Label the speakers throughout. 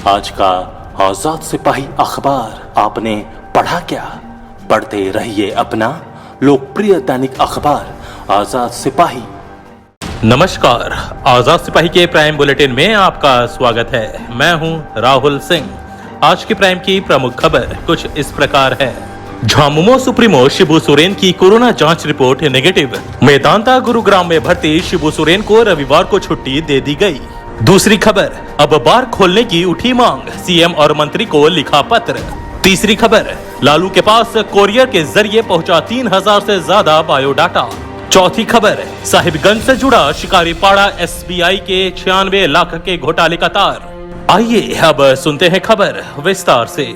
Speaker 1: आज का आजाद सिपाही अखबार आपने पढ़ा क्या? पढ़ते रहिए अपना लोकप्रिय दैनिक अखबार आजाद सिपाही।
Speaker 2: नमस्कार, आजाद सिपाही के प्राइम बुलेटिन में आपका स्वागत है। मैं हूं राहुल सिंह। आज की प्राइम की प्रमुख खबर कुछ इस प्रकार है। झामुमो सुप्रीमो शिबू सोरेन की कोरोना जांच रिपोर्ट नेगेटिव। मेदांता गुरुग्राम में भर्ती शिबू सोरेन को रविवार को छुट्टी दे दी गई। दूसरी खबर, अब बार खोलने की उठी मांग, सीएम और मंत्री को लिखा पत्र। तीसरी खबर, लालू के पास कोरियर के जरिए पहुंचा 3000 से ज्यादा बायोडाटा। चौथी खबर, साहिबगंज से जुड़ा शिकारीपाड़ा एसबीआई के 96 लाख के घोटाले का तार। आइए अब सुनते हैं खबर विस्तार से।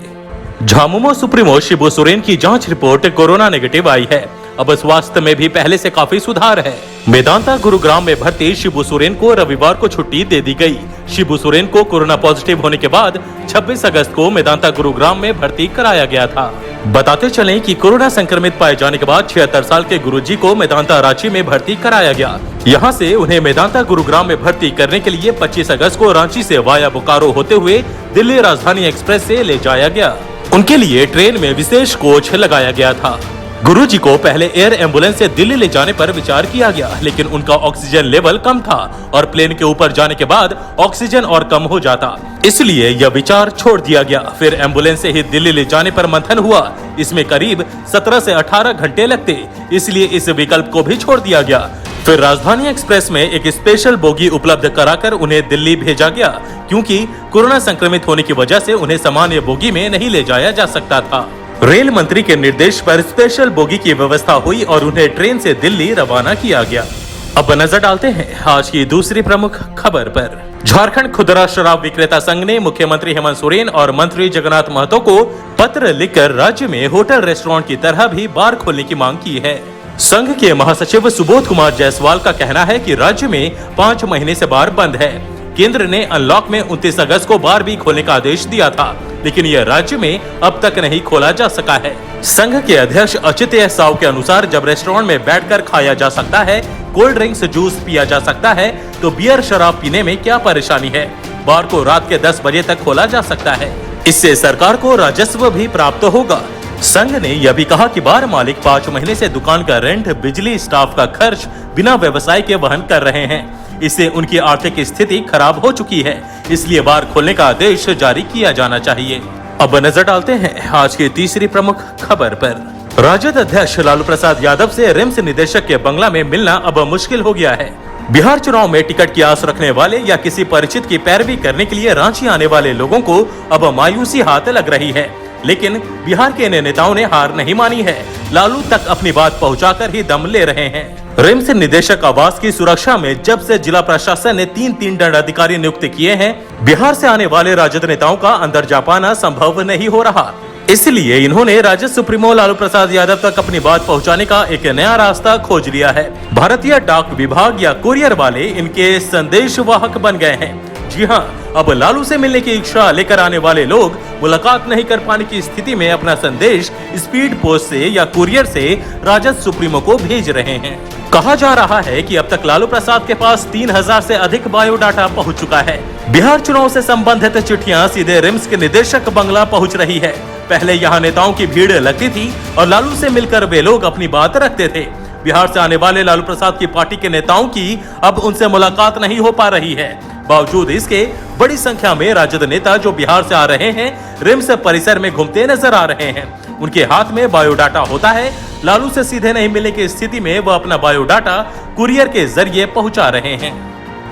Speaker 2: झामुमो सुप्रीमो शिबू सोरेन की जांच रिपोर्ट कोरोना नेगेटिव आई है। अब स्वास्थ्य में भी पहले से काफी सुधार है। मेदांता गुरुग्राम में भर्ती शिबू सोरेन को रविवार को छुट्टी दे दी गई। शिबू सोरेन को कोरोना पॉजिटिव होने के बाद 26 अगस्त को मेदांता गुरुग्राम में भर्ती कराया गया था। बताते चलें कि कोरोना संक्रमित पाए जाने के बाद 76 साल के गुरुजी को मेदांता रांची में भर्ती कराया गया। यहां से उन्हें मेदांता गुरुग्राम में भर्ती करने के लिए 25 अगस्त को रांची से वाया बोकारो होते हुए दिल्ली राजधानी एक्सप्रेस से ले जाया गया। उनके लिए ट्रेन में विशेष कोच लगाया गया था। गुरुजी को पहले एयर एम्बुलेंस से दिल्ली ले जाने पर विचार किया गया, लेकिन उनका ऑक्सीजन लेवल कम था और प्लेन के ऊपर जाने के बाद ऑक्सीजन और कम हो जाता, इसलिए यह विचार छोड़ दिया गया। फिर एम्बुलेंस से ही दिल्ली ले जाने पर मंथन हुआ। इसमें करीब 17 से 18 घंटे लगते, इसलिए इस विकल्प को भी छोड़ दिया गया। फिर राजधानी एक्सप्रेस में एक स्पेशल बोगी उपलब्ध कराकर उन्हें दिल्ली भेजा गया, क्योंकि कोरोना संक्रमित होने की वजह से उन्हें सामान्य बोगी में नहीं ले जाया जा सकता था। रेल मंत्री के निर्देश पर स्पेशल बोगी की व्यवस्था हुई और उन्हें ट्रेन से दिल्ली रवाना किया गया। अब नजर डालते हैं आज की दूसरी प्रमुख खबर पर। झारखंड खुदरा शराब विक्रेता संघ ने मुख्यमंत्री हेमंत सोरेन और मंत्री जगन्नाथ महतो को पत्र लिखकर राज्य में होटल रेस्टोरेंट की तरह भी बार खोलने की मांग की है। संघ के महासचिव सुबोध कुमार जायसवाल का कहना है कि राज्य में 5 महीने से बार बंद है। केंद्र ने अनलॉक में 29 अगस्त को बार भी खोलने का आदेश दिया था, लेकिन यह राज्य में अब तक नहीं खोला जा सका है। संघ के अध्यक्ष अचित साव के अनुसार जब रेस्टोरेंट में बैठकर खाया जा सकता है, कोल्ड ड्रिंक्स जूस पिया जा सकता है, तो बियर शराब पीने में क्या परेशानी है? बार को रात के 10 बजे तक खोला जा सकता है। इससे सरकार को राजस्व भी प्राप्त होगा। संघ ने यह भी कहा कि बार मालिक 5 महीने से दुकान का रेंट, बिजली, स्टाफ का खर्च बिना व्यवसाय के वहन कर रहे हैं। इससे उनकी आर्थिक स्थिति खराब हो चुकी है, इसलिए बार खोलने का आदेश जारी किया जाना चाहिए। अब नजर डालते हैं आज की तीसरी प्रमुख खबर पर। राजद अध्यक्ष लालू प्रसाद यादव से रिम्स निदेशक के बंगला में मिलना अब मुश्किल हो गया है। बिहार चुनाव में टिकट की आस रखने वाले या किसी परिचित की पैरवी करने के लिए रांची आने वाले लोगों को अब मायूसी हाथ लग रही है, लेकिन बिहार के नेताओं ने हार नहीं मानी है। लालू तक अपनी बात पहुंचाकर ही दम ले रहे हैं। रिम्स निदेशक आवास की सुरक्षा में जब से जिला प्रशासन ने 3 दंडाधिकारी नियुक्त किए हैं, बिहार से आने वाले राजद नेताओं का अंदर जा पाना संभव नहीं हो रहा। इसलिए इन्होंने राजद सुप्रीमो लालू प्रसाद यादव तक अपनी बात पहुंचाने का एक नया रास्ता खोज लिया है। भारतीय डाक विभाग या कुरियर वाले इनके संदेश वाहक बन गए हैं। जी हाँ, अब लालू से मिलने की इच्छा लेकर आने वाले लोग मुलाकात नहीं कर पाने की स्थिति में अपना संदेश स्पीड पोस्ट से या कुरियर से राजद सुप्रीमो को भेज रहे हैं। कहा जा रहा है कि अब तक लालू प्रसाद के पास 3000 से अधिक बायोडाटा पहुंच चुका है। बिहार चुनाव से संबंधित चिट्ठियां सीधे रिम्स के निदेशक बंगला पहुंच रही है। पहले यहाँ नेताओं की भीड़ लगती थी और लालू से मिलकर वे लोग अपनी बात रखते थे। बिहार से आने वाले लालू प्रसाद की पार्टी के नेताओं की अब उनसे मुलाकात नहीं हो पा रही है। बावजूद इसके बड़ी संख्या में राजद नेता जो बिहार से आ रहे हैं, रिम्स परिसर में घूमते नजर आ रहे हैं। उनके हाथ में बायोडाटा होता है। लालू से सीधे नहीं मिलने की स्थिति में वह अपना बायोडाटा कुरियर के जरिए पहुंचा रहे हैं।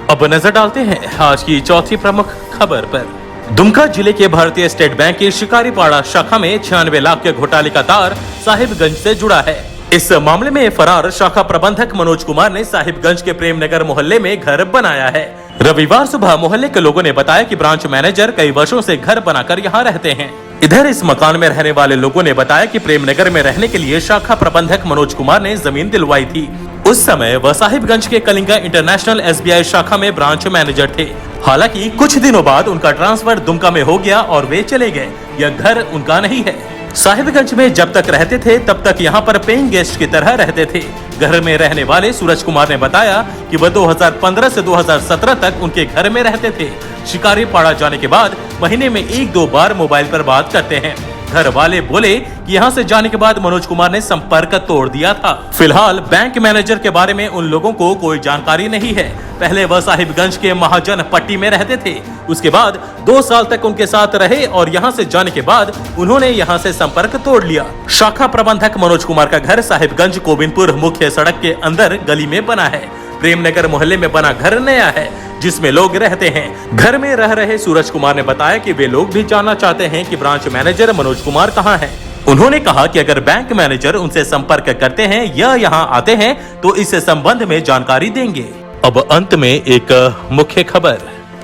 Speaker 2: अब नजर डालते हैं आज की चौथी प्रमुख खबर पर। दुमका जिले के भारतीय स्टेट बैंक की शिकारीपाड़ा शाखा में 96 लाख के घोटाले का तार साहिबगंज से जुड़ा है। इस मामले में फरार शाखा प्रबंधक मनोज कुमार ने साहिबगंज के प्रेम नगर मोहल्ले में घर बनाया है। रविवार सुबह मोहल्ले के लोगों ने बताया कि ब्रांच मैनेजर कई वर्षों से घर बनाकर यहाँ रहते हैं। इधर इस मकान में रहने वाले लोगों ने बताया कि प्रेम नगर में रहने के लिए शाखा प्रबंधक मनोज कुमार ने जमीन दिलवाई थी। उस समय वह साहिबगंज के कलिंगा इंटरनेशनल एसबीआई शाखा में ब्रांच मैनेजर थे। हालांकि कुछ दिनों बाद उनका ट्रांसफर दुमका में हो गया और वे चले गए। यह घर उनका नहीं है। साहिबगंज में जब तक रहते थे तब तक यहाँ पर पेइंग गेस्ट की तरह रहते थे। घर में रहने वाले सूरज कुमार ने बताया कि वह 2015 से 2017 तक उनके घर में रहते थे। शिकारी पाड़ा जाने के बाद महीने में 1-2 बार मोबाइल पर बात करते हैं। घर वाले बोले कि यहाँ से जाने के बाद मनोज कुमार ने संपर्क तोड़ दिया था। फिलहाल बैंक मैनेजर के बारे में उन लोगों को कोई जानकारी नहीं है। पहले वह साहिबगंज के महाजन पट्टी में रहते थे, उसके बाद 2 साल तक उनके साथ रहे और यहाँ से जाने के बाद उन्होंने यहाँ से संपर्क तोड़ लिया। शाखा प्रबंधक मनोज कुमार का घर साहिबगंज गोविंदपुर मुख्य सड़क के अंदर गली में बना है। प्रेमनगर मोहल्ले में बना घर नया है जिसमें लोग रहते हैं। घर में रह रहे सूरज कुमार ने बताया कि वे लोग भी जानना चाहते हैं कि ब्रांच मैनेजर मनोज कुमार कहां हैं। उन्होंने कहा कि अगर बैंक मैनेजर उनसे संपर्क करते हैं या यहां आते हैं तो इस संबंध में जानकारी देंगे। अब अंत में एक मुख्य खबर।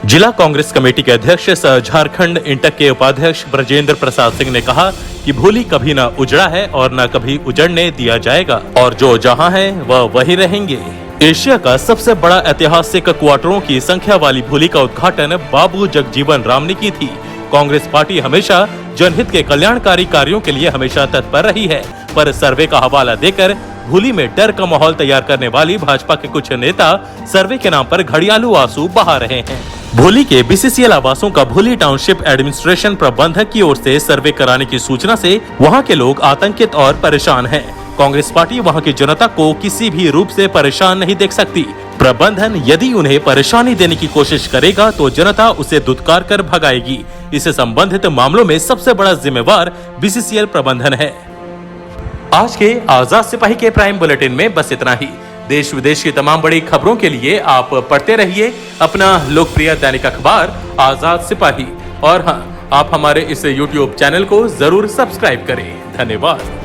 Speaker 2: जिला कांग्रेस कमेटी के अध्यक्ष सह झारखंड इंटक के उपाध्यक्ष ब्रजेंद्र प्रसाद सिंह ने कहा कि भोली कभी न उजड़ा है और न कभी उजड़ने दिया जाएगा और जो जहां है वह वही रहेंगे। एशिया का सबसे बड़ा ऐतिहासिक क्वार्टरों की संख्या वाली भोली का उद्घाटन बाबू जगजीवन राम ने की थी। कांग्रेस पार्टी हमेशा जनहित के कल्याणकारी कार्यों के लिए हमेशा तत्पर रही है, पर सर्वे का हवाला देकर भोली में डर का माहौल तैयार करने वाली भाजपा के कुछ नेता सर्वे के नाम पर घड़ियालू आंसू बहा रहे हैं। भोली के बीसीसीएल आवासों का भोली टाउनशिप एडमिनिस्ट्रेशन प्रबंधक की ओर से सर्वे कराने की सूचना से वहां के लोग आतंकित और परेशान हैं। कांग्रेस पार्टी वहां की जनता को किसी भी रूप से परेशान नहीं देख सकती। प्रबंधन यदि उन्हें परेशानी देने की कोशिश करेगा तो जनता उसे दुत्कार कर भगाएगी। इससे संबंधित मामलों में सबसे बड़ा जिम्मेवार बीसीसीएल प्रबंधन है। आज के आजाद सिपाही के प्राइम बुलेटिन में बस इतना ही। देश विदेश की तमाम बड़ी खबरों के लिए आप पढ़ते रहिए अपना लोकप्रिय दैनिक अखबार आजाद सिपाही। और हाँ, आप हमारे इस YouTube चैनल को जरूर सब्सक्राइब करें। धन्यवाद।